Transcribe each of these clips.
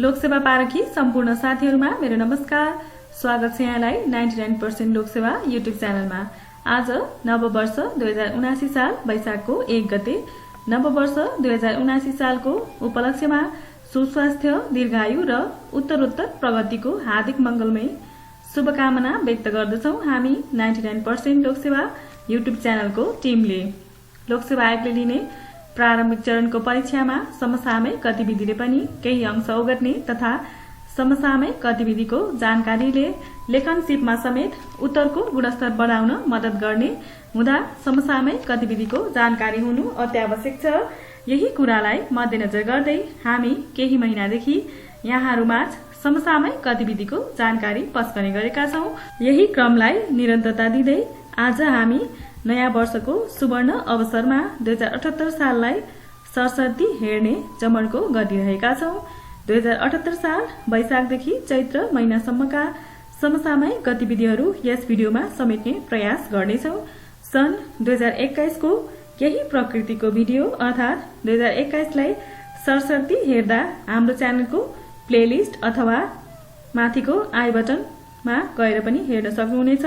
लोकसेवा पारखी सम्पूर्ण साथीहरुमा मेरो नमस्कार। स्वागत छ यहाँलाई 99% लोकसेवा युट्युब च्यानलमा। आज नववर्ष 2079 साल वैशाखको 1 गते, नववर्ष 2079 सालको उपलक्ष्यमा सुस्वास्थ्य, दीर्घायु र उत्तरोत्तर प्रगतिको हार्दिक मंगलमय शुभकामना व्यक्त गर्दछौं हामी 99% लोकसेवा युट्युब च्यानलको टिमले। लोकसेवा आयोगले लिने प्रारम्भिक चरणको परीक्षामा समसामयिक गतिविधिले पनि केही अंश ओगट्ने तथा समसामयिक गतिविधिको जानकारीले लेखन सिपमा समेत उत्तरको गुणस्तर बढाउन मद्दत गर्ने हुँदा समसामयिक गतिविधिको जानकारी हुनु अत्यावश्यक छ। यही कुरालाई मध्यनजर गर्दै हामी केही महिनादेखि यहाँहरुमाझ समसामयिक गतिविधिको जानकारी पस्कने गरेका छौं। यही क्रमलाई निरन्तरता दिँदै आज हामी नयाँ वर्षको सुवर्ण अवसरमा 2078 साललाई सरसर्ती हेर्ने जमर्को गरिरहेका छौं। 2078 साल वैशाखदेखि चैत्र महिनासम्मका समसामयिक गतिविधिहरू यस भिडियोमा समेट्ने प्रयास गर्नेछौं। सन् 2021 को केही प्रकृतिको भिडियो अर्थात 2021 लाई सरसर्ती हेर्दा हाम्रो च्यानलको प्लेलिस्ट अथवा माथिको आई बटनमा गएर पनि हेर्न सक्नुहुनेछ,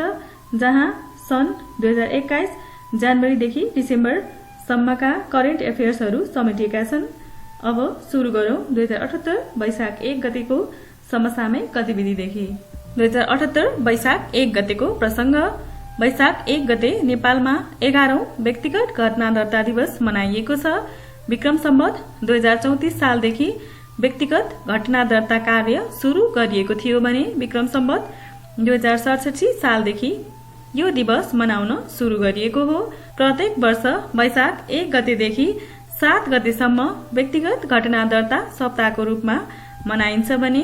जहाँ सन् 2021 जनवरीदेखि डिसेम्बर सम्मका करेन्ट एफेयर्सहरू समेटिएका छन्। अब सुरु गरौं 2078 वैशाख 1 गतेको समसामयिक गतिविधिदेखि। 2078 वैशाख 1 गतेको प्रसंग। वैशाख 1 गते नेपालमा 11औं व्यक्तिगत घटना दर्ता दिवस मनाइएको छ। विक्रम सम्वत 2034 सालदेखि व्यक्तिगत घटना दर्ता कार्य सुरु गरिएको थियो भने विक्रम सम्वत 2067 सालदेखि यो दिवस मनाउन सुरु गरिएको हो। प्रत्येक वर्ष वैशाख 1 गतेदेखि 7 गतेसम्म व्यक्तिगत घटना दर्ता सप्ताहको रूपमा मनाइन्छ भने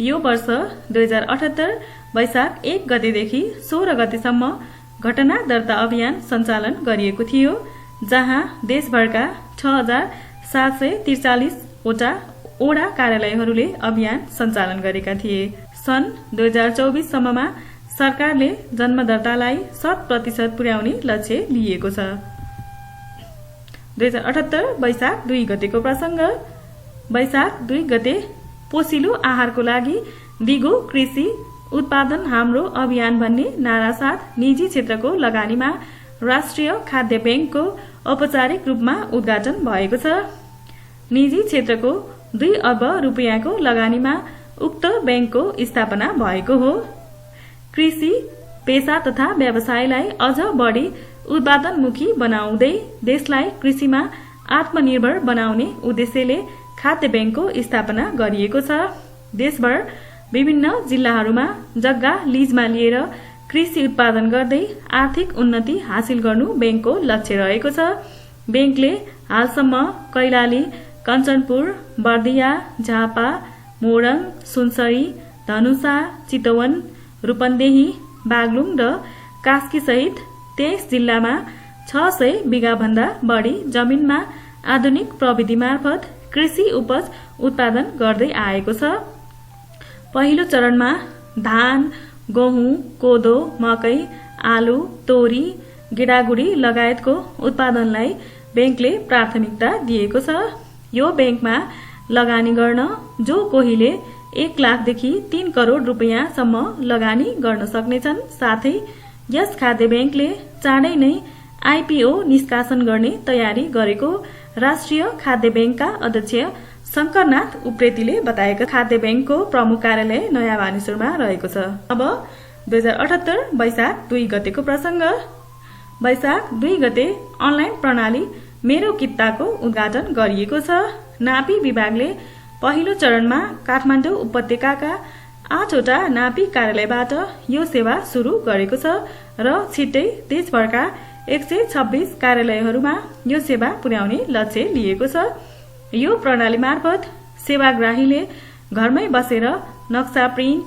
यो वर्ष 2078 वैशाख 1 गतेदेखि 16 गतेसम्म घटना दर्ता अभियान सञ्चालन गरिएको थियो, जहाँ देशभरका 6743 वटा ओडा कार्यालयहरूले अभियान सञ्चालन गरेका थिए। सन् 2024 सम्ममा सरकारले जन्म दर्तालाई 100% पुर्याउने लक्ष्य लिएको छ। 2078 वैशाख 2 गतेको प्रसंग। वैशाख 2 गते पोषिलो आहारको लागि दिगो कृषि उत्पादन हाम्रो अभियान भन्ने नारा साथ निजी क्षेत्रको लगानीमा राष्ट्रिय खाद्य बैंकको औपचारिक रूपमा उद्घाटन भएको छ। निजी क्षेत्रको 2 अर्ब रुपैयाँको लगानीमा उक्त बैंकको स्थापना भएको हो। कृषि पेशा तथा व्यवसायलाई अझ बढी उत्पादनमुखी बनाउँदै देशलाई कृषिमा आत्मनिर्भर बनाउने उद्देश्यले खाद्य बैंकको स्थापना गरिएको छ। देशभर विभिन्न जिल्लाहरूमा जग्गा लिजमा लिएर कृषि उत्पादन गर्दै आर्थिक उन्नति हासिल गर्नु बैंकको लक्ष्य रहेको छ। बैंकले हालसम्म कैलाली, कञ्चनपुर, बर्दिया, झापा, मोरङ, सुनसरी, धनुषा, चितवन, रूपन्देही, बागलुङ र कास्की सहित 23 जिल्लामा 600 बिघा भन्दा बढी जमिनमा आधुनिक प्रविधि मार्फत कृषि उपज उत्पादन गर्दै आएको छ। पहिलो चरणमा धान, गहुँ, कोदो, मकै, आलु, तोरी, गेडागुडी लगायतको उत्पादनलाई बैंकले प्राथमिकता दिएको छ। यो बैंकमा लगानी गर्न जो कोहीले 1 लाखदेखि 3 करोड रुपैयाँसम्म लगानी गर्न सक्नेछन्। साथै यस खाद्य बैंकले चाँडै नै आईपीओ निष्कासन गर्ने तयारी गरेको राष्ट्रिय खाद्य बैंकका अध्यक्ष शंकरनाथ उप्रेतीले बताएका। खाद्य बैंकको प्रमुख कार्यालय नयाँ बानेश्वरमा रहेको छ। अब 2078 वैशाख 2 गतेको प्रसंग। वैशाख 2 गते अनलाइन प्रणाली मेरो कित्ताको उद्घाटन गरिएको छ। नापी विभागले पहिलो चरणमा काठमाडौँ उपत्यकाका 8 वटा नापी कार्यालयबाट यो सेवा सुरु गरेको छ र छिट्टै देशभरका 126 कार्यालयहरूमा यो सेवा पुर्याउने लक्ष्य लिएको छ। यो प्रणाली मार्फत सेवाग्राहीले घरमै बसेर नक्सा प्रिन्ट,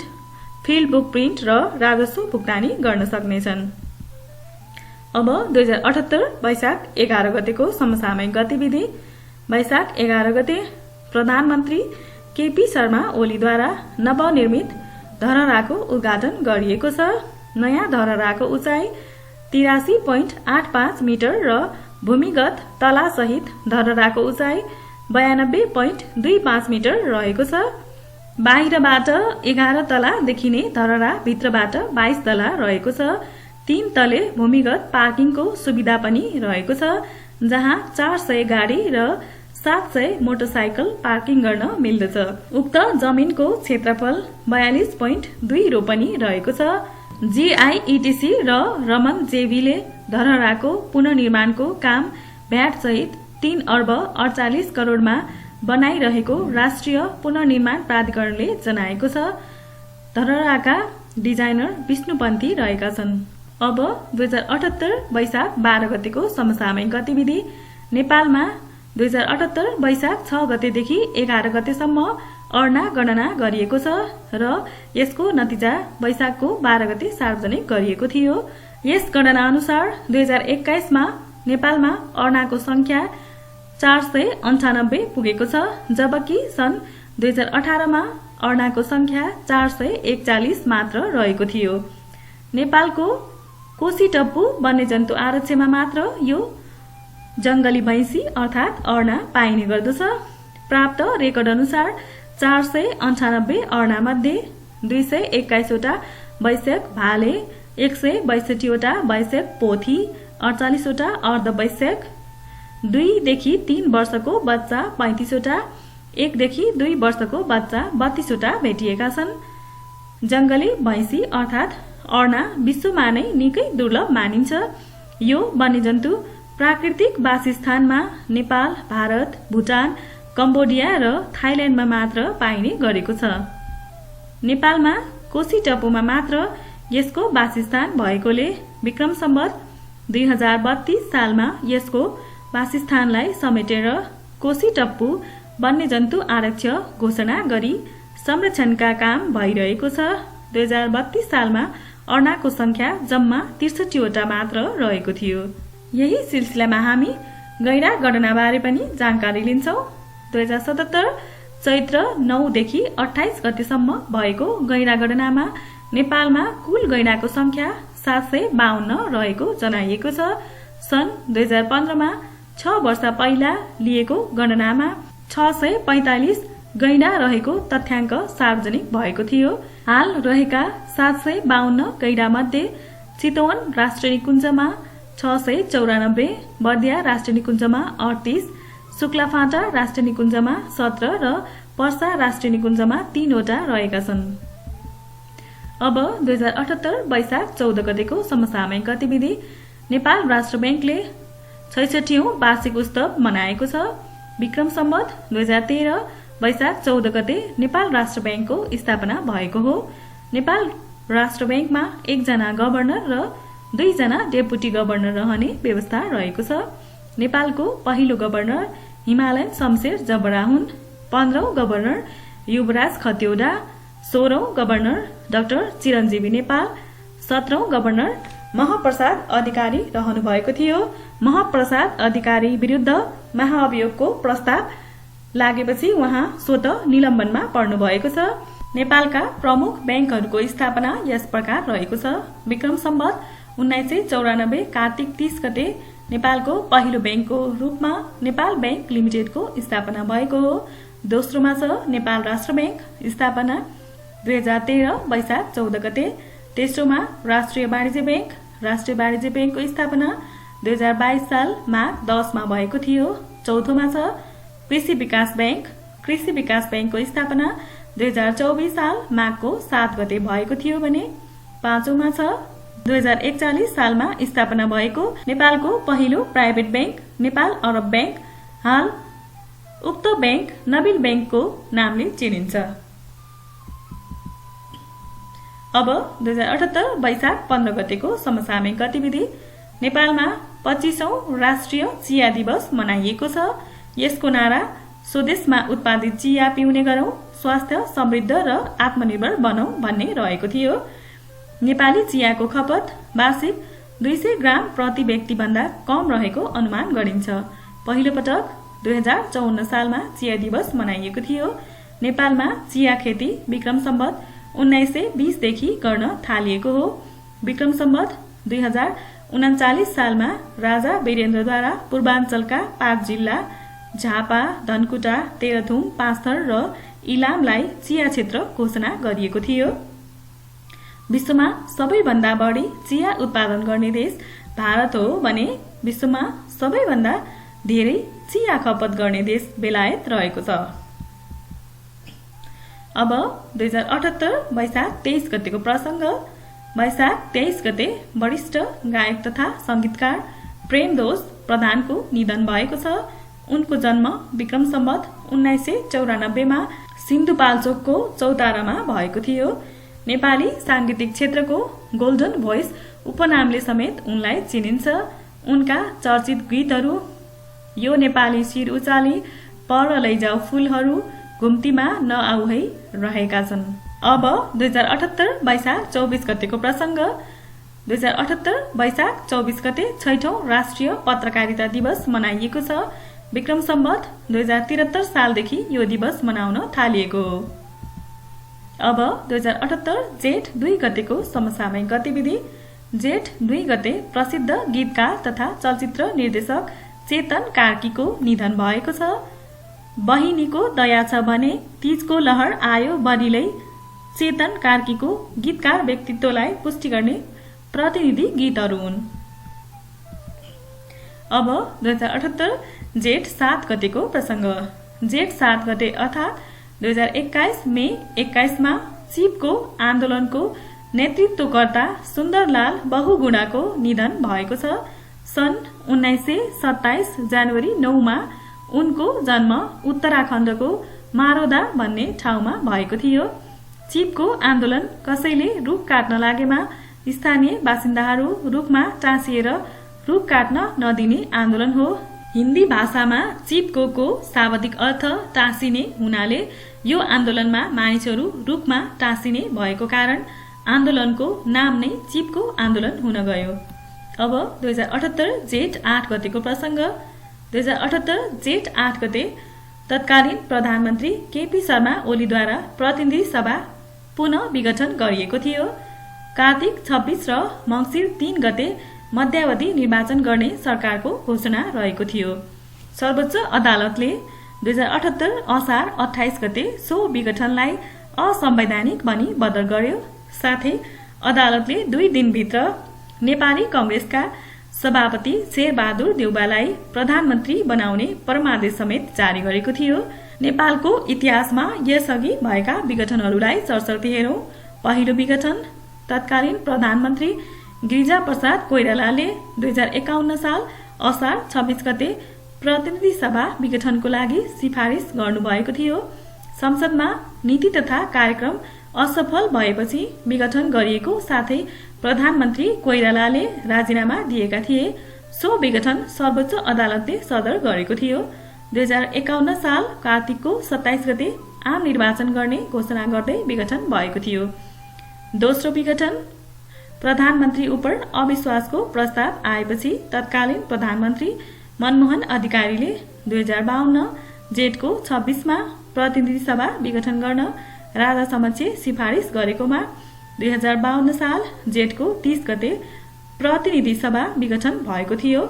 फिल्ड बुक प्रिन्ट र राजस्व भुक्तानी गर्न सक्नेछन्। अब 2078 वैशाख 11 गतेको समसामयिक गतिविधि। वैशाख 11 गते प्रधानमन्त्री केपी शर्मा ओलीद्वारा नवनिर्मित धरहराको उद्घाटन गरिएको छ। नयाँ धरहराको उचाइ 83.85 मिटर र भूमिगत तलासहित धरहराको उचाइ 92.25 मिटर रहेको छ। बाहिरबाट 11 तला देखिने धरहरा भित्रबाट 22 तला रहेको छ। 3 तले भूमिगत पार्किङको सुविधा पनि रहेको छ, जहाँ 400 गाडी र 700 मोटरसाइकल पार्किङ गर्न मिल्दछ। उक्त जमिनको क्षेत्रफल 42.2 रोपनी रहेको छ। GIETC र रमन जेबीले धरहराको पुनर्निर्माणको काम भ्याट सहित 3 अर्ब 48 करोडमा बनाइरहेको राष्ट्रिय पुनर्निर्माण प्राधिकरणले जनाएको छ। धरहराका डिजाइनर विष्णुपन्थी रहेका छन्। अब 2078 वैशाख 12 गतेको समसामयिक गतिविधि। नेपालमा 2078 वैशाख 6 गतेदेखि 11 गतेसम्म अर्ना गणना गरिएको छ र यसको नतिजा वैशाखको 12 गते सार्वजनिक गरिएको थियो। यस गणना अनुसार 2021 मा नेपालमा अर्नाको संख्या 498 पुगेको छ, जबकि सन् 2018 मा अर्नाको संख्या 441 मात्र रहेको थियो। नेपालको कोसीटप्पु वन्यजन्तु आरक्षमा मात्र यो जंगली भैंसी अर्थात् अर्ना पाइने गर्दछ। प्राप्त रेकर्ड अनुसार 498 अर्ना मध्ये 221 वटा वैश्यक भाले, 162 वटा वैश्यक पोथी, 48 वटा अर्धवैश्यक, 2 देखि 3 वर्षको बच्चा 35 वटा, 1 देखि 2 वर्षको बच्चा 32 वटा भेटिएका छन्। जंगली भैंसी अर्थात् अर्ना विश्वमा नै निकै दुर्लभ मानिन्छ। यो वन्यजन्तु प्राकृतिक वासस्थानमा नेपाल, भारत, भुटान, कम्बोडिया र थाइल्याण्डमा मात्र पाइने गरेको छ। नेपालमा कोसीटप्पुमा मात्र यसको वासस्थान भएकोले विक्रम सम्वत 2032 सालमा यसको वासस्थानलाई समेटेर कोसीटप्पु वन्यजन्तु आरक्ष घोषणा गरी संरक्षणका काम भइरहेको छ। 2032 सालमा अर्नाको संख्या जम्मा 63 वटा मात्र रहेको थियो। यही सिलसिलामा हामी गैंडा गणनाबारे पनि जानकारी लिन्छौं। 2077 चैत्र 9 देखि 28 गतेसम्म भएको गैंडा गणनामा नेपालमा कुल गैंडाको संख्या 752 रहेको जनाइएको छ। सन् 2015 मा 6 वर्ष पहिला लिएको गणनामा 645 गैंडा रहेको तथ्याङ्क सार्वजनिक भएको थियो। हाल रहेका 752 गैंडा मध्ये चितवन राष्ट्रिय निकुञ्जमा 694, बर्दिया राष्ट्रिय निकुञ्जमा 38, शुक्लाफाँटा राष्ट्रिय निकुञ्जमा 17 र पर्सा राष्ट्रिय निकुञ्जमा 3 वटा रहेका छन्। अब 2078 वैशाख 14 गतेको समसामयिक गतिविधि। नेपाल राष्ट्र बैंकले 66औं वार्षिक उत्सव मनाएको छ। विक्रम सम्वत 2013 वैशाख 14 गते नेपाल राष्ट्र बैंकको स्थापना भएको हो। नेपाल राष्ट्र बैंकमा 1 जना गभर्नर र 2 जना डेपुटी गभर्नर रहने व्यवस्था रहेको छ। नेपालको पहिलो गभर्नर हिमालयन शमशेर जबरा हुन्। 15औं गभर्नर युवराज खतिवडा, 16औं गभर्नर डाक्टर चिरञ्जीवी नेपाल, 17औं गभर्नर महाप्रसाद अधिकारी रहनु भएको थियो। महाप्रसाद अधिकारी विरुद्ध महाअभियोगको प्रस्ताव लागेपछि उहाँ स्वतः निलम्बनमा पर्नु भएको छ। नेपालका प्रमुख बैंकहरूको स्थापना यस प्रकार रहेको छ। विक्रम सम्वत 1994 कार्तिक 30 गते नेपालको पहिलो बैंकको रूपमा नेपाल बैंक लिमिटेडको स्थापना भएको हो। दोस्रोमा छ नेपाल राष्ट्र बैंक स्थापना 2013 वैशाख 14 गते। तेस्रोमा राष्ट्रिय वाणिज्य बैंक। राष्ट्रिय वाणिज्य बैंकको स्थापना 2022 साल माघ 10 मा भएको थियो। चौथोमा छ कृषि विकास बैंक। कृषि विकास बैंकको स्थापना 2024 साल माघको 7 गते भएको थियो भने पाँचौंमा छ 2041 सालमा स्थापना भएको नेपालको पहिलो प्राइभेट बैंक नेपाल अरब बैंक। हाल उक्त बैंक नबिल बैंकको नामले चिनिन्छ। अब 2078 वैशाख 15 गतेको समसामयिक गतिविधि। नेपालमा 25औं राष्ट्रिय चिया दिवस मनाइएको छ। यसको नारा स्वदेशमा उत्पादित चिया पिउने गरौं, स्वास्थ्य समृद्ध र आत्मनिर्भर बनौं भन्ने रहेको थियो। नेपाली चियाको खपत वार्षिक 200 ग्राम प्रति व्यक्ति भन्दा कम रहेको अनुमान गरिन्छ। पहिलो पटक 2054 सालमा चिया दिवस मनाइएको थियो। नेपालमा चिया खेती विक्रम सम्वत 1920 देखि गर्न थालिएको हो। विक्रम सम्वत 2039 सालमा राजा वीरेन्द्रद्वारा पूर्वाञ्चलका 5 जिल्ला झापा, धनकुटा, तेह्रथुम, पाँचथर र इलामलाई चिया क्षेत्र घोषणा गरिएको थियो। विश्वमा सबैभन्दा बढी चिया उत्पादन गर्ने देश भारत हो भने विश्वमा सबैभन्दा धेरै चिया खपत गर्ने देश बेलायत रहेको छ। अब 2078 वैशाख 23 गतेको प्रसंग। वैशाख 23 गते वरिष्ठ गायक तथा संगीतकार प्रेमदोष प्रधानको निधन भएको छ। उनको जन्म विक्रम सम्वत 1994 मा सिन्धुपाल्चोकको चौतारामा भएको थियो। नेपाली सांगीतिक क्षेत्रको गोल्डन भोइस उपनामले समेत उनलाई चिनिन्छ। उनका चर्चित गीतहरू यो नेपाली शिर उचाली, पर लैजाऊ फूलहरू, घुम्तीमा नआऊ है रहेका छन्। अब 2078 वैशाख 24 गतेको प्रसंग। 2078 वैशाख 24 गते 6औं राष्ट्रिय पत्रकारिता दिवस मनाइएको छ। विक्रम सम्वत 2073 सालदेखि यो दिवस मनाउन थालिएको हो। अब 2078 जेठ 2 गतेको समसामयिक गतिविधि। जेठ 2 गते प्रसिद्ध गीतकार तथा चलचित्र निर्देशक चेतन कार्कीको निधन भएको छ। बहिनीको दया छ भने तीजको लहर आयो बनिलै चेतन कार्कीको गीतकार व्यक्तित्वलाई पुष्टि गर्ने प्रतिनिधि गीतहरू हुन्। अब 2078 जेठ 7 गतेको प्रसंग। जेठ 7 गते अर्थात् 2021 मे 21 मा चिपको आन्दोलनको नेतृत्वकर्ता सुन्दरलाल बहुगुणाको निधन भएको छ। सन् 1927 जनवरी 9 मा उनको जन्म उत्तराखण्डको मारोदा भन्ने ठाउँमा भएको थियो। चिपको आन्दोलन कसैले रुख काट्न लागेमा स्थानीय बासिन्दाहरू रुखमा टाँसिएर रुख काट्न नदिने आन्दोलन हो। हिन्दी भाषामा चिपको शाब्दिक अर्थ टाँसिने हुनाले यो आन्दोलनमा मानिसहरू रुखमा टाँसिने भएको कारण आन्दोलनको नाम नै चिपको आन्दोलन हुन गयो। अब 2078 जेठ 8 गतेको प्रसंग। 2078 जेठ 8 गते तत्कालीन प्रधानमन्त्री केपी शर्मा ओलीद्वारा प्रतिनिधि सभा पुनः विघटन गरिएको थियो। कार्तिक 26 र मङ्सिर 3 गते मध्यावधि निर्वाचन गर्ने सरकारको घोषणा रहेको थियो। सर्वोच्च अदालतले 2078 असार 28 गते सो विघटनलाई असंवैधानिक भनी बदल गर्यो। साथै अदालतले 2 दिनभित्र नेपाली कंग्रेसका सभापति शेरबहादुर देउवालाई प्रधानमन्त्री बनाउने परमादेश समेत जारी गरेको थियो। नेपालको इतिहासमा यसअघि भएका विघटनहरूलाई सरसर्ती हेरौं। पहिलो विघटन तत्कालीन प्रधानमन्त्री गिरिजाप्रसाद कोइरालाले 2051 साल असार 26 गते प्रतिनिधि सभा विघटनको लागि सिफारिस गर्नुभएको थियो। संसदमा नीति तथा कार्यक्रम असफल भएपछि विघटन गरिएको साथै प्रधानमन्त्री कोइरालाले राजीनामा दिएका थिए। सो विघटन सर्वोच्च अदालतले सदर गरेको थियो। 2051 साल कार्तिकको 27 गते आम निर्वाचन गर्ने घोषणा गर्दै विघटन भएको थियो। दोस्रो विघटन प्रधानमन्त्री उप अविश्वासको प्रस्ताव आएपछि तत्कालीन प्रधानमन्त्री मनमोहन अधिकारीले 2052 जेठको 26 मा प्रतिनिधि सभा विघटन गर्न राजा समक्ष सिफारिस गरेकोमा 2052 साल जेठको 30 गते प्रतिनिधि सभा विघटन भएको थियो।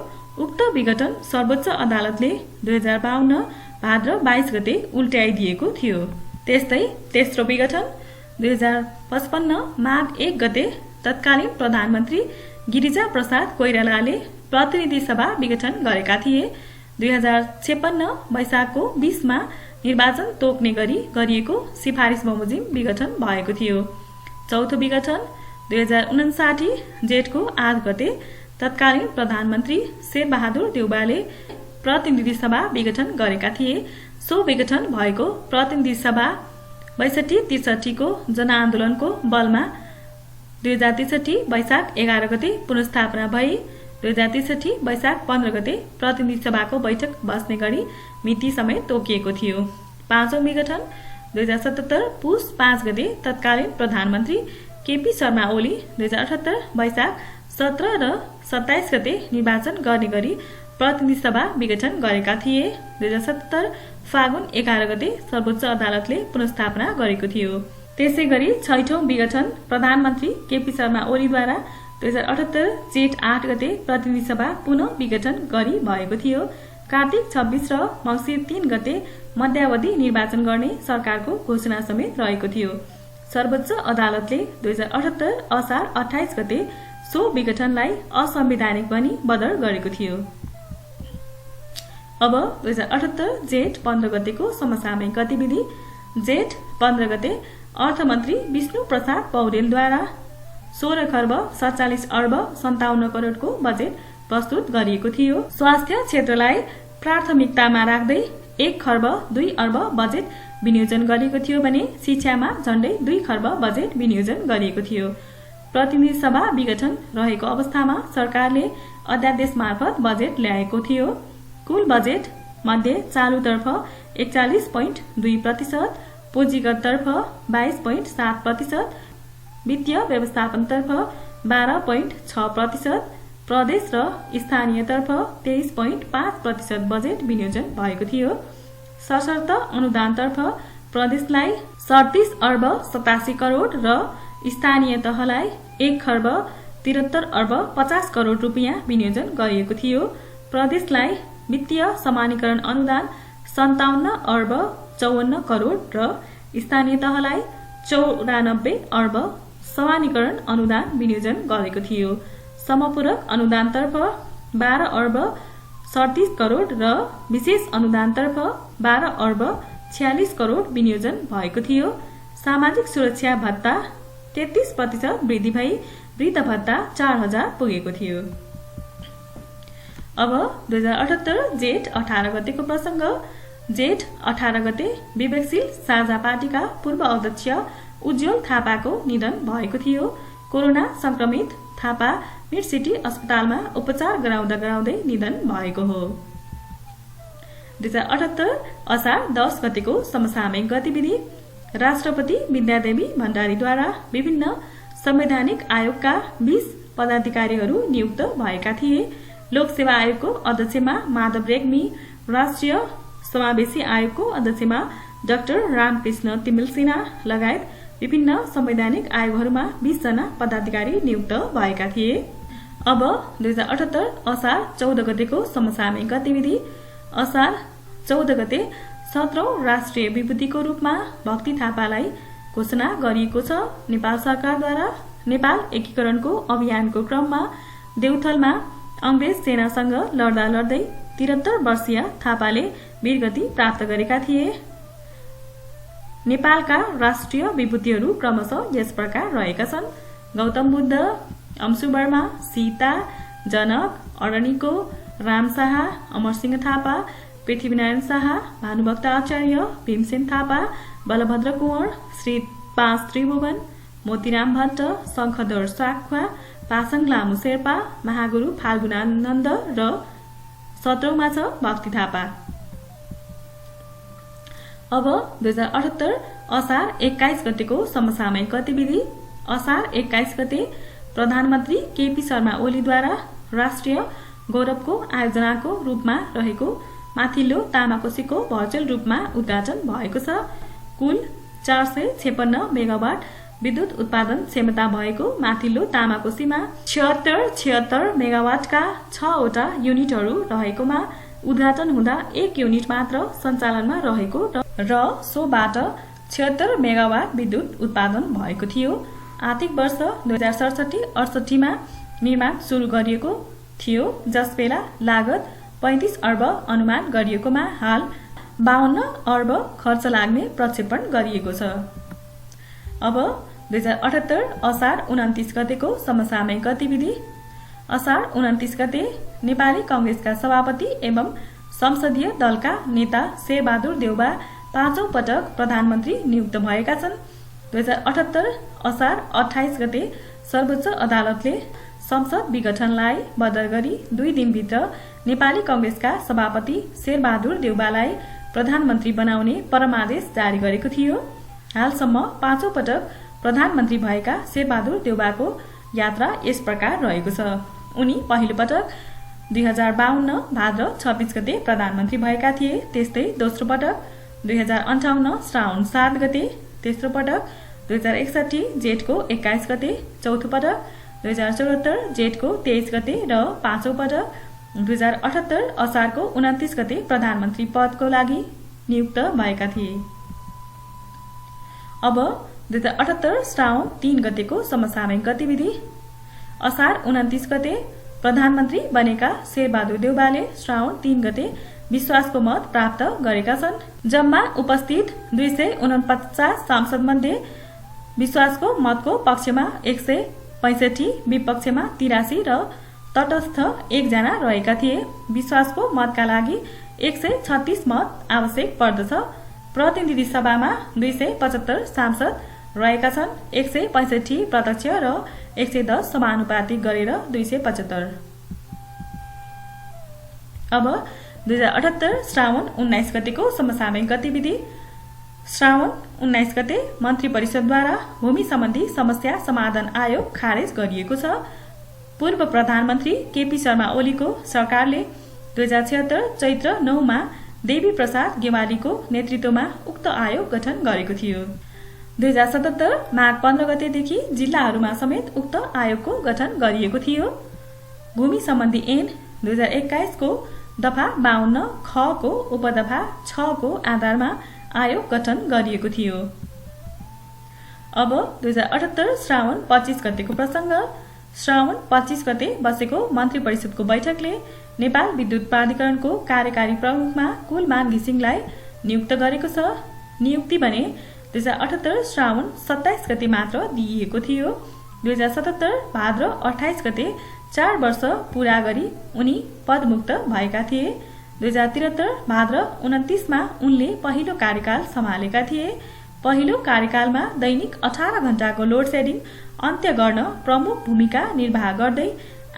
उक्त विघटन सर्वोच्च अदालतले 2052 भाद्र 22 गते उल्ट्याइदिएको थियो। त्यस्तै तेस्रो विघटन 2055 माघ 1 गते तत्कालीन प्रधानमन्त्री गिरिजाप्रसाद कोइरालाले प्रतिनिधि सभा विघटन गरेका थिए। 2056 वैशाखको 20 मा निर्वाचन तोक्ने गरी गरिएको सिफारिस बमोजिम विघटन भएको थियो। चौथो विघटन 2059 जेठको 8 गते तत्कालीन प्रधानमन्त्री शेरबहादुर देउवाले प्रतिनिधि सभा विघटन गरेका थिए। सो विघटन भएको प्रतिनिधि सभा 62-63 को जनआन्दोलनको बलमा 2063 वैशाख 11 गते पुनर्स्थापना भई 2063 वैशाख 15 गते प्रतिनिधि सभाको बैठक बस्ने गरी मिति समेत तोकिएको थियो। पाँचौं विघटन 2077 पुस 5 गते तत्कालीन प्रधानमन्त्री केपी शर्मा ओली 2078 वैशाख 17 र 27 गते निर्वाचन गर्ने गरी प्रतिनिधि सभा विघटन गरेका थिए। 2077 फागुन 11 गते सर्वोच्च अदालतले पुनर्स्थापना गरेको थियो। त्यसैगरी छैठौं विघटन प्रधानमन्त्री केपी शर्मा ओलीद्वारा 2078 जेठ 8 गते प्रतिनिधि सभा पुनः विघटन गरी भएको थियो। कार्तिक 26 र मङ्सिर 3 गते मध्यावधि निर्वाचन गर्ने सरकारको घोषणा समेत रहेको थियो। सर्वोच्च अदालतले 2078 असार 28 गते सो विघटनलाई असंवैधानिक भनी बदर गरेको थियो। अब 2078 जेठ 15 गतेको समसामयिक गतिविधि। जेठ 15 गते अर्थमन्त्री विष्णु प्रसाद पौडेलद्वारा 16 खर्ब 47 अर्ब 57 करोडको बजेट प्रस्तुत गरिएको थियो। स्वास्थ्य क्षेत्रलाई प्राथमिकतामा राख्दै 1 खर्ब 2 अर्ब बजेट विनियोजन गरिएको थियो भने शिक्षामा झण्डै 2 खर्ब बजेट विनियोजन गरिएको थियो। प्रतिनिधि सभा विघटन रहेको अवस्थामा सरकारले अध्यादेश मार्फत बजेट ल्याएको थियो। कुल बजेट मध्ये चालुतर्फ 41.2%, पुँजीगततर्फ 22.7%, वित्तीय व्यवस्थापनतर्फ 12.6%, प्रदेश र स्थानीयतर्फ 23.5% बजेट विनियोजन भएको थियो। सशर्त अनुदानतर्फ प्रदेशलाई 37 अर्ब 87 करोड र स्थानीय तहलाई 1 खर्ब 73 अर्ब 50 करोड रुपियाँ विनियोजन गरिएको थियो। प्रदेशलाई वित्तीय समानीकरण अनुदान 57 अर्ब 54 करोड र स्थानीय तहलाई 94 अर्ब समानीकरण अनुदान विनियोजन गरेको थियो। समपूरक अनुदानतर्फ 12 अर्ब 37 करोड र विशेष अनुदानतर्फ 12 अर्ब 46 करोड विनियोजन भएको थियो। सामाजिक सुरक्षा भत्ता 33% वृद्धि भई वृद्ध भत्ता 4000 पुगेको थियो। अब 2078 जेठ 18 गतेको प्रसंग। जेठ 18 गते विवेकशील साझा पार्टीका पूर्व अध्यक्ष उज्जवल थापाको निधन भएको थियो। कोरोना संक्रमित थापा मिडसिटी अस्पतालमा उपचार गराउँदै निधन भएको हो। 2078 असार 10 गतेको समसामयिक गतिविधि। राष्ट्रपति विद्यादेवी भण्डारीद्वारा विभिन्न संवैधानिक आयोगका 20 पदाधिकारीहरू नियुक्त भएका थिए। लोकसेवा आयोगको अध्यक्षमा माधव रेग्मी, राष्ट्रिय समावेशी आयोगको अध्यक्षमा डाक्टर रामकृष्ण तिमिल सिन्हा लगायत विभिन्न संवैधानिक आयोगहरूमा 20 जना पदाधिकारी नियुक्त भएका थिए। अब 2078 असार 14 गतेको समसामयिक गतिविधि। असार 14 गते 17औं राष्ट्रिय विभूतिको रूपमा भक्ति थापालाई घोषणा गरिएको छ। नेपाल सरकारद्वारा नेपाल एकीकरणको अभियानको क्रममा देउथलमा अंग्रेज सेनासँग लड्दै 73 वर्षीय थापाले वीरगति प्राप्त गरेका थिए। नेपालका राष्ट्रिय विभूतिहरू क्रमशः यस प्रकार रहेका छन्: गौतम बुद्ध, अंशुवर्मा, सीता, जनक, अरणिको, राम शाह, अमरसिंह थापा, पृथ्वीनारायण शाह, भानुभक्त आचार्य, भीमसेन थापा, बलभद्र कुँवर, श्री 5 त्रिभुवन, मोतीराम भट्ट, शंखधर साख्वा, पासाङ लामु शेर्पा, महागुरु फाल्गुनानन्द र 17औंमा छ भक्ति थापा। अब 2078 असार 21 गतेको समसामयिक गतिविधि। असार 21 गते प्रधानमन्त्री केपी शर्मा ओलीद्वारा राष्ट्रिय गौरवको आयोजनाको रूपमा रहेको माथिल्लो तामाकोसीको भर्चुअल रूपमा उद्घाटन भएको छ। कुल 456 मेगावाट विद्युत उत्पादन क्षमता भएको माथिल्लो तामाकोसीमा 76 मेगावाटका 6वटा युनिटहरू रहेकोमा उद्घाटन हुँदा 1 युनिट मात्र सञ्चालनमा रहेको र सोबाट 76 मेगावाट विद्युत उत्पादन भएको थियो। आर्थिक वर्ष 2067-68 मा निर्माण सुरु गरिएको थियो, जसबेला लागत 35 अर्ब अनुमान गरिएकोमा हाल 52 अर्ब खर्च लाग्ने प्रक्षेपण गरिएको छ। अब 2078 असार 29 गतेको समसामयिक गतिविधि। असार 29 गते नेपाली कांग्रेसका सभापति एवं संसदीय दलका नेता शेरबहादुर देउबा 5औं पटक प्रधानमन्त्री नियुक्त भएका छन्। 2078 असार 28 गते सर्वोच्च अदालतले संसद विघटनलाई बदर गरी 2 दिनभित्र नेपाली कांग्रेसका सभापति शेरबहादुर देउबालाई प्रधानमन्त्री बनाउने परमादेश जारी गरेको थियो। हालसम्म 5औं पटक प्रधानमन्त्री भएका शेरबहादुर देउबाको यात्रा यस प्रकार रहेको छ। उनी पहिलो पटक 2052 भाद्र 26 गते प्रधानमन्त्री भएका थिए। त्यस्तै दोस्रो पटक 2058 श्रावण 7 गते, तेस्रो पटक 2061 जेठको 21 गते, चौथो पटक 2074 जेठको 23 गते र 5औं पटक 2078 असारको 29 गते प्रधानमन्त्री पदको लागि नियुक्त भएका थिए। अब 2078 श्रावण 3 गतेको समसामयिक गतिविधि। असार 29 गते प्रधानमन्त्री बनेका शेरबहादुर देउवाले श्रावण 3 गते विश्वासको मत प्राप्त गरेका छन्। जम्मा उपस्थित 249 सांसदमध्ये विश्वासको मतको पक्षमा 165, विपक्षमा 83 र तटस्थ 1 जना रहेका थिए। विश्वासको मतका लागि 136 मत आवश्यक पर्दछ। प्रतिनिधि सभामा 275 सांसद रहेका छन्। 165 प्रत्यक्ष र 110 समानुपातिक गरेर 275। अब 2078 श्रावण 19 गतेको समसामयिक गतिविधि। श्रावण 19 गते मन्त्री परिषदद्वारा भूमि सम्बन्धी समस्या समाधान आयोग खारेज गरिएको छ। पूर्व प्रधानमन्त्री केपी शर्मा ओलीको सरकारले 2076 चैत्र 9 मा देवी प्रसाद गेवालीको नेतृत्वमा उक्त आयोग गठन गरेको थियो। 2077 माघ 15 गतेदेखि जिल्लाहरूमा समेत उक्त आयोगको गठन गरिएको थियो। भूमि सम्बन्धी ऐन 2021 को दफा 52 ख को उपदफा 6 को आधारमा आयोग गठन गरिएको थियो। अब 2078 श्रावण 25 गतेको प्रसङ्ग। श्रावण 25 गते बसेको मन्त्री परिषदको बैठकले नेपाल विद्युत प्राधिकरणको कार्यकारी प्रमुखमा कुलमान घिसिङलाई नियुक्त गरेको छ। नियुक्ति भने 2078 श्रावण 27 गते मात्र दिइएको थियो। 2077 भाद्र 28 गते 4 वर्ष पूरा गरी उनी पदमुक्त भएका थिए। 2073 भाद्र 29 मा उनले पहिलो कार्यकाल सम्हालेका थिए। पहिलो कार्यकालमा दैनिक 18 घण्टाको लोड सेडिङ अन्त्य गर्न प्रमुख भूमिका निर्वाह गर्दै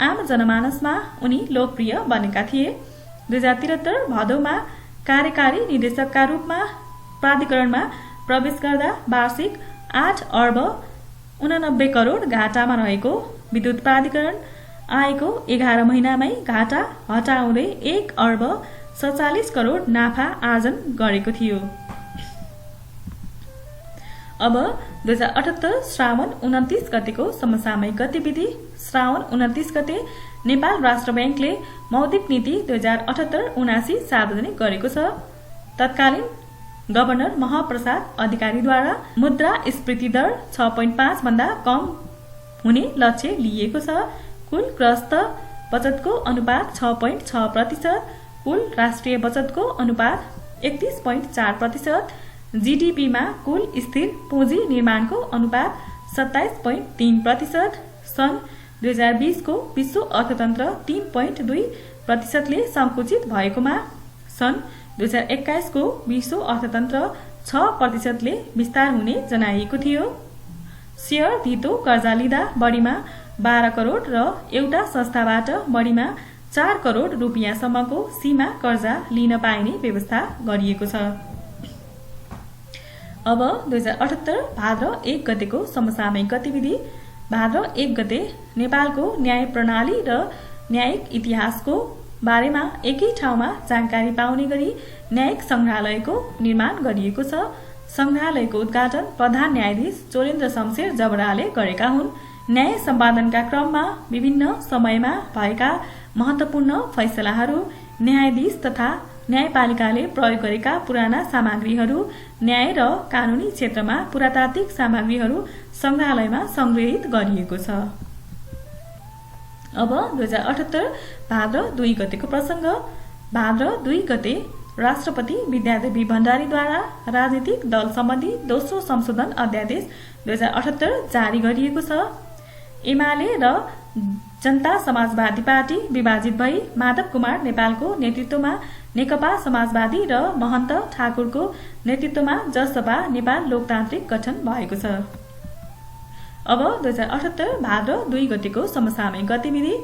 आम जनमानसमा उनी लोकप्रिय बनेका थिए। 2073 भदौमा कार्यकारी निर्देशकका रूपमा प्राधिकरणमा प्रवेश गर्दा वार्षिक 8 अर्ब 89 करोड घाटामा रहेको विद्युत प्राधिकरण आएको 11 महिनामै घाटा हटाउँदै 1 अर्ब 47 करोड नाफा आर्जन गरेको थियो। अब 2078 श्रावण 29 गतेको समसामयिक गतिविधि। श्रावण 29 गते नेपाल राष्ट्र बैंकले मौद्रिक नीति 2078-79 सार्वजनिक गरेको छ। तत्कालीन गभर्नर महाप्रसाद अधिकारीद्वारा मुद्रास्फीति दर 6.5 भन्दा कम हुने लक्ष्य लिएको छ। कुल ग्रस्त बचतको अनुपात 6.6%, कुल राष्ट्रिय बचतको अनुपात 31.4%, जीडीपीमा कुल स्थिर पुँजी निर्माणको अनुपात 27.3%, सन् 2020 को विश्व अर्थतन्त्र 3.2% ले संकुचित भएकोमा सन् 2021 को विश्व अर्थतन्त्र 6% ले विस्तार हुने जनाइएको थियो। शेयर धितो कर्जा लिँदा बढीमा 12 करोड र एउटा संस्थाबाट बढीमा 4 करोड रुपियाँसम्मको सीमा कर्जा लिन पाइने व्यवस्था गरिएको छ। अब 2078 भाद्र 1 गतेको समसामयिक गतिविधि। भाद्र 1 गते नेपालको न्याय प्रणाली र न्यायिक इतिहासको बारेमा एकै ठाउँमा जानकारी पाउने गरी न्यायिक संग्रहालयको निर्माण गरिएको छ। संग्रहालयको उद्घाटन प्रधान न्यायाधीश चोरेन्द्र शमशेर जबराले गरेका हुन्। न्याय सम्पादनका क्रममा विभिन्न समयमा भएका महत्त्वपूर्ण फैसलाहरू, न्यायाधीश तथा न्यायपालिकाले प्रयोग गरेका पुराना सामग्रीहरू, न्याय र कानूनी क्षेत्रमा पुरातात्विक सामग्रीहरू संग्रहालयमा संग्रहित गरिएको छ। अब 2078 भाद्र 2 गतेको प्रसङ्ग। भाद्र 2 गते राष्ट्रपति विद्यादेवी भण्डारीद्वारा राजनीतिक दल सम्बन्धी दोस्रो संशोधन अध्यादेश 2078 जारी गरिएको छ। एमाले र जनता समाजवादी पार्टी विभाजित भई माधव कुमार नेपालको नेतृत्वमा नेकपा समाजवादी र महन्त ठाकुरको नेतृत्वमा जसपा नेपाल लोकतान्त्रिक गठन भएको छ। अब 2078 भाद्र 2 गतेको समसामयिक गतिविधि।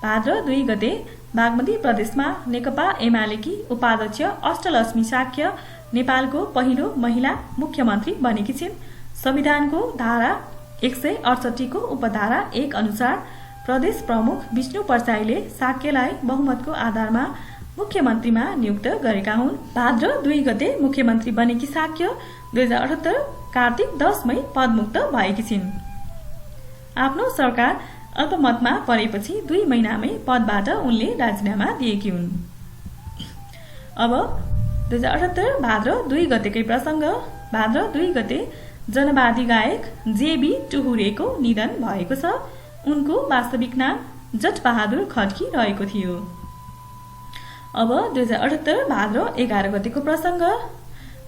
भाद्र 2 गते बागमती प्रदेशमा नेकपा एमालेकी उपाध्यक्ष अष्टलक्ष्मी साक्य नेपालको पहिलो महिला मुख्यमन्त्री बनेकी छिन्। संविधानको धारा 168 को उपधारा 1 अनुसार प्रदेश प्रमुख विष्णु प्रसाईले साक्यलाई बहुमतको आधारमा मुख्यमन्त्रीमा नियुक्त गरेका हुन्। भाद्र 2 गते मुख्यमन्त्री बनेकी साक्य 2078 कार्तिक 10 मई पदमुक्त भएकी छिन्। आफ्नो सरकार अल्पमतमा परेपछि 2 महिनामै पदबाट उनले राजीनामा दिएकी हुन्। अब 2078 भाद्र 2 गतेकै प्रसङ्ग। भाद्र 2 गते जनवादी गायक जेबी टुहुरेको निधन भएको छ। उनको वास्तविक नाम जटबहादुर खड्की रहेको थियो। अब 2078 भाद्र 11 गतेको प्रसङ्ग।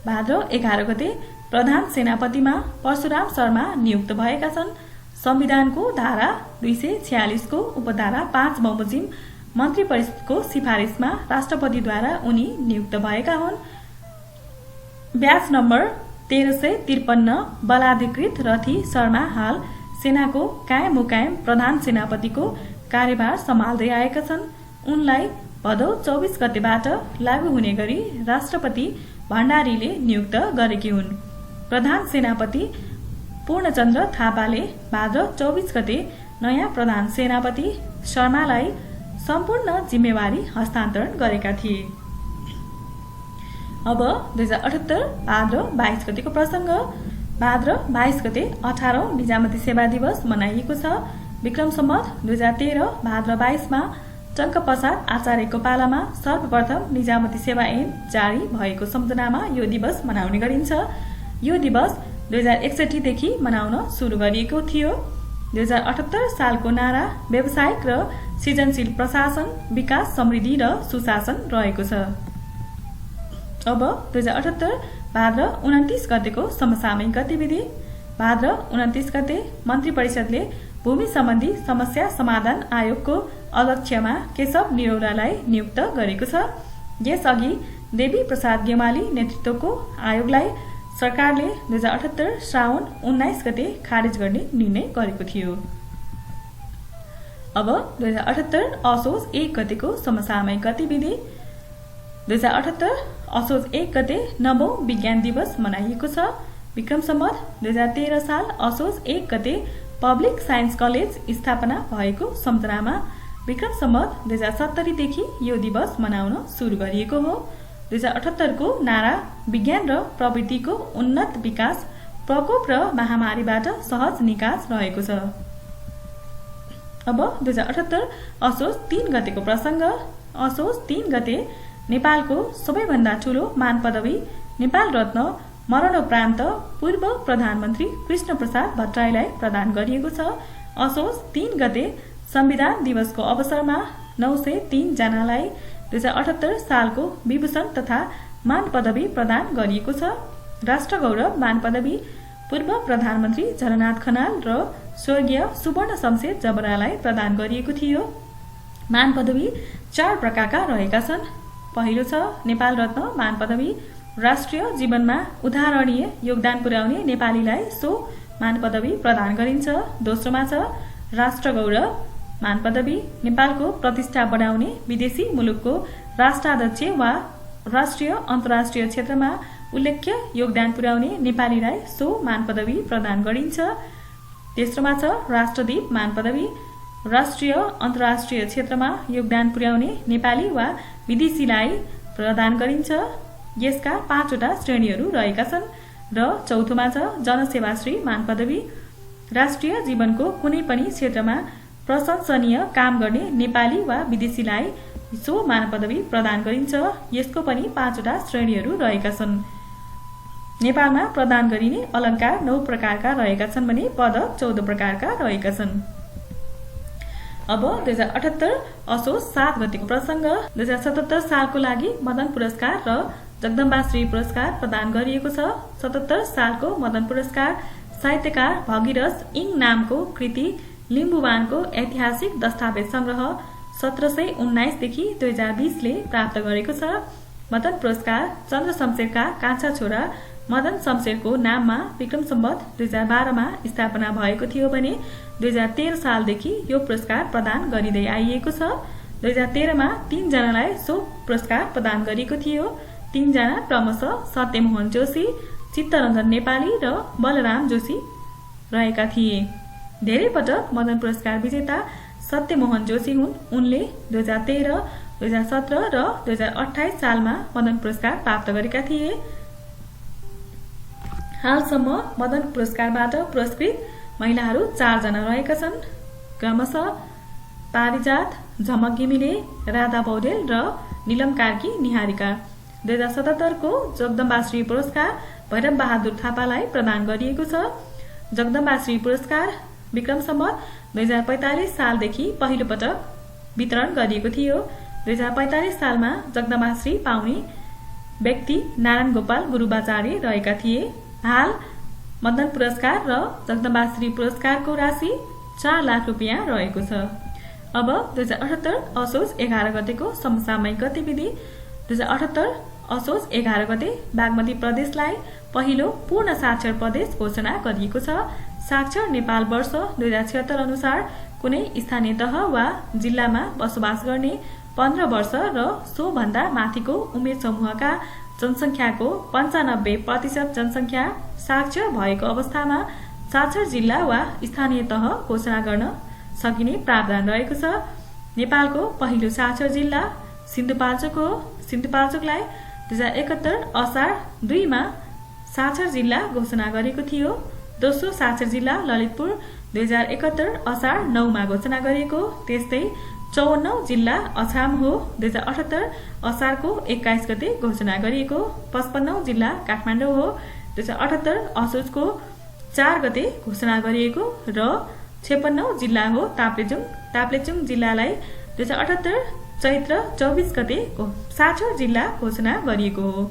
भाद्र 11 गते प्रधान सेनापतिमा परशुराम शर्मा नियुक्त भएका छन्। संविधानको धारा 246 को उपधारा 5 बमोजिम मन्त्री परिषदको सिफारिसमा राष्ट्रपतिद्वारा उनी नियुक्त भएका हुन्। ब्याच नम्बर 1353 बलाधिकृत रथी शर्मा हाल सेनाको कायम मुकायम प्रधान सेनापतिको कार्यभार सम्हाल्दै आएका छन्। उनलाई भदौ 24 गतेबाट लागू हुने गरी राष्ट्रपति भण्डारीले नियुक्त गरेकी हुन्। प्रधान सेनापति पूर्णचन्द्र थापाले भाद्र 24 गते नयाँ प्रधान सेनापति शर्मालाई सम्पूर्ण जिम्मेवारी हस्तान्तरण गरेका थिए। अब 2078 भाद्र 22 गतेको प्रसङ्ग। भाद्र 22 गते 18औं निजामती सेवा दिवस मनाइएको छ। विक्रम सम्वत 2013 भाद्र 22 मा टङ्कप्रसाद आचार्यको पालामा सर्वप्रथम निजामती सेवा ऐन जारी भएको सम्झनामा यो दिवस मनाउने गरिन्छ। यो दिवस 2061 देखि मनाउन सुरु गरिएको थियो। 2078 सालको नारा व्यावसायिक र सृजनशील प्रशासन, विकास, समृद्धि र सुशासन रहेको छ। अब 2078 भाद्र 29 गतेको समसामयिक गतिविधि। भाद्र 29 गते मन्त्री परिषदले भूमि सम्बन्धी समस्या समाधान आयोगको अध्यक्षमा केशव निरौलालाई नियुक्त गरेको छ। यसअघि देवी प्रसाद गेमाली नेतृत्वको आयोगलाई सरकारले 2078 श्रावण 19 गते खारेज गर्ने निर्णय गरेको थियो। अब 2078 असोज 1 गतेको समसामयिक गतिविधि। 2078 असोज 1 गते 9औं विज्ञान दिवस मनाइएको छ। विक्रम सम्वत 2013 साल असोज 1 गते पब्लिक साइन्स कलेज स्थापना भएको सम्झनामा विक्रम सम्वत 2070 देखि यो दिवस मनाउन सुरु गरिएको हो। 2078 को नारा विज्ञान र प्रविधिको उन्नत विकास, प्रकोप र महामारीबाट सहज निकास रहेको छ। अब 2078 असोज 3 गतेको प्रसङ्ग। असोज 3 गते नेपालको सबैभन्दा ठूलो मान पदवी नेपाल रत्न मरणोपरान्त पूर्व प्रधानमन्त्री कृष्णप्रसाद भट्टराईलाई प्रदान गरिएको छ। असोज 3 गते संविधान दिवसको अवसरमा 903 जनालाई 2078 सालको विभूषण तथा मान पदवी प्रदान गरिएको छ। राष्ट्र गौरव मान पदवी पूर्व प्रधानमन्त्री झलनाथ खनाल र स्वर्गीय सुवर्ण शमशेर जबरालाई प्रदान गरिएको थियो। मान पदवी 4 प्रकारका रहेका छन्। पहिलो छ नेपाल रत्न मान पदवी। राष्ट्रिय जीवनमा उदाहरणीय योगदान पुर्याउने नेपालीलाई सो मान पदवी प्रदान गरिन्छ। दोस्रोमा छ राष्ट्र गौरव मान पदवी। नेपालको प्रतिष्ठा बढाउने विदेशी मुलुकको राष्ट्राध्यक्ष वा राष्ट्रिय अन्तर्राष्ट्रिय क्षेत्रमा उल्लेख्य योगदान पुर्याउने नेपालीलाई सो मान पदवी प्रदान गरिन्छ। तेस्रोमा छ राष्ट्रदीप मान पदवी। राष्ट्रिय अन्तर्राष्ट्रिय क्षेत्रमा योगदान पुर्याउने नेपाली वा विदेशीलाई प्रदान गरिन्छ। यसका 5वटा श्रेणीहरू रहेका छन्। र चौथोमा छ जनसेवाश्री मान पदवी। राष्ट्रिय जीवनको कुनै पनि क्षेत्रमा प्रशंसनीय काम गर्ने नेपाली वा विदेशीलाई सो मान पदवी प्रदान गरिन्छ। यसको पनि 5वटा श्रेणीहरू रहेका छन्। नेपालमा प्रदान गरिने अलङ्कार 9 प्रकारका रहेका छन् भने पदक 14 प्रकारका रहेका छन्। अब 2078 असोज 7 गतेको प्रसङ्ग। 2077 सालको लागि मदन पुरस्कार र जगदम्बाश्री पुरस्कार प्रदान गरिएको छ। 77 सालको मदन पुरस्कार साहित्यकार भगीरथ इङ नामको कृति लिम्बुवानको ऐतिहासिक दस्तावेज संग्रह 1719 देखि 2020 ले प्राप्त गरेको छ। मदन पुरस्कार चन्द्र शमशेरका कान्छा छोरा मदन शमशेरको नाममा विक्रम सम्वत 2012 मा स्थापना भएको थियो भने 2013 सालदेखि यो पुरस्कार प्रदान गरिँदै आइएको छ। 2013 मा 3 जनालाई सो पुरस्कार प्रदान गरिएको थियो। 3 जना क्रमशः सत्यमोहन जोशी, चित्तरञ्जन नेपाली र बलराम जोशी रहेका थिए। धेरै पटक मदन पुरस्कार विजेता सत्यमोहन जोशी हुन्। उनले 2013, 2017 र 2028 सालमा मदन पुरस्कार प्राप्त गरेका थिए। हालसम्म मदन पुरस्कारबाट पुरस्कृत महिलाहरू 4 जना रहेका छन्। क्रमशः पारिजात, झमक घिमिरे, राधा पौडेल र निलम कार्की निहारिका। 2077 को जगदम्बाश्री पुरस्कार भैरव बहादुर थापालाई प्रदान गरिएको छ। जगदम्बाश्री पुरस्कार विक्रम सम्वत 2045 सालदेखि पहिलो पटक वितरण गरिएको थियो। 2045 सालमा जगदम्बाश्री पाउने व्यक्ति नारायण गोपाल गुरुबाचार्य रहेका थिए। हाल मदन पुरस्कार र जगदम्बाश्री पुरस्कारको राशि 4 लाख रुपियाँ रहेको छ। अब 2078 असोज 11 गतेको समसामयिक गतिविधि। 2078 असोज 11 गते बागमती प्रदेशलाई पहिलो पूर्ण साक्षर प्रदेश घोषणा गरिएको छ। साक्षर नेपाल वर्ष 2076 अनुसार कुनै स्थानीय तह वा जिल्लामा बसोबास गर्ने 15 वर्ष र सो भन्दा माथिको उमेर समूहका जनसङ्ख्याको 95% जनसङ्ख्या साक्षर भएको अवस्थामा साक्षर जिल्ला वा स्थानीय तह घोषणा गर्न सकिने प्रावधान रहेको छ। नेपालको पहिलो साक्षर जिल्ला सिन्धुपाल्चोक हो। सिन्धुपाल्चोकलाई 2071 असार 2 मा साक्षर जिल्ला घोषणा गरेको थियो। दोस्रो साक्षर जिल्ला ललितपुर 2071 असार 9 मा घोषणा गरिएको। त्यस्तै 54 जिल्ला अछाम हो। 2078 असारको 21 गते घोषणा गरिएको। 55 जिल्ला काठमाडौँ हो। 2078 असोजको 4 गते घोषणा गरिएको र 56 जिल्ला हो ताप्लेजुङ। ताप्लेजुङ जिल्लालाई 2078 चैत्र 24 गते साक्षर जिल्ला घोषणा गरिएको हो।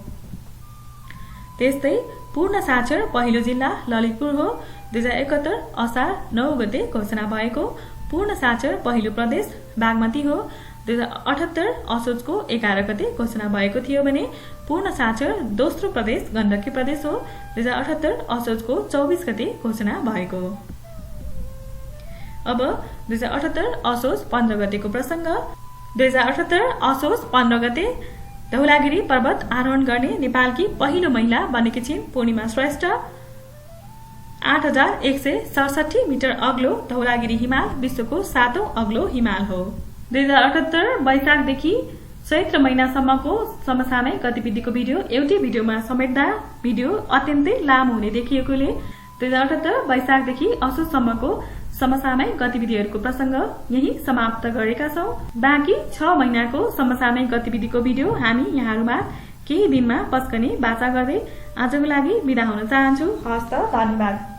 त्यस्तै पूर्ण साक्षर पहिलो जिल्ला ललितपुर हो। 2071 असार 9 गते घोषणा भएको। पूर्ण साक्षर पहिलो प्रदेश बागमती हो। 2078 असोजको 11 गते घोषणा भएको थियो भने पूर्ण साक्षर दोस्रो प्रदेश गण्डकी प्रदेश हो। 2078 असोजको 24 गते घोषणा भएको हो। अब 2078 असोज 15 गतेको प्रसङ्ग। 2078 असोज 15 गते धौलागिरी पर्वत आरोहण गर्ने नेपालकी पहिलो महिला बनेकी छिन् पूर्णिमा श्रेष्ठ। 8167 मिटर अग्लो धौलागिरी हिमाल विश्वको 7औं अग्लो हिमाल हो। 2078 वैशाखदेखि चैत्र महिनासम्मको समसामयिक गतिविधिको भिडियो एउटै भिडियोमा समेट्दा भिडियो अत्यन्तै लामो हुने देखिएकोले 2078 वैशाखदेखि असोजसम्मको समसामयिक गतिविधिहरूको प्रसङ्ग यही समाप्त गरेका छौं। बाँकी 6 महिनाको समसामयिक गतिविधिको भिडियो हामी यहाँहरूमा केही दिनमा पस्कने बाचा गर्दै आजको लागि बिदा हुन चाहन्छु। हस्त, धन्यवाद।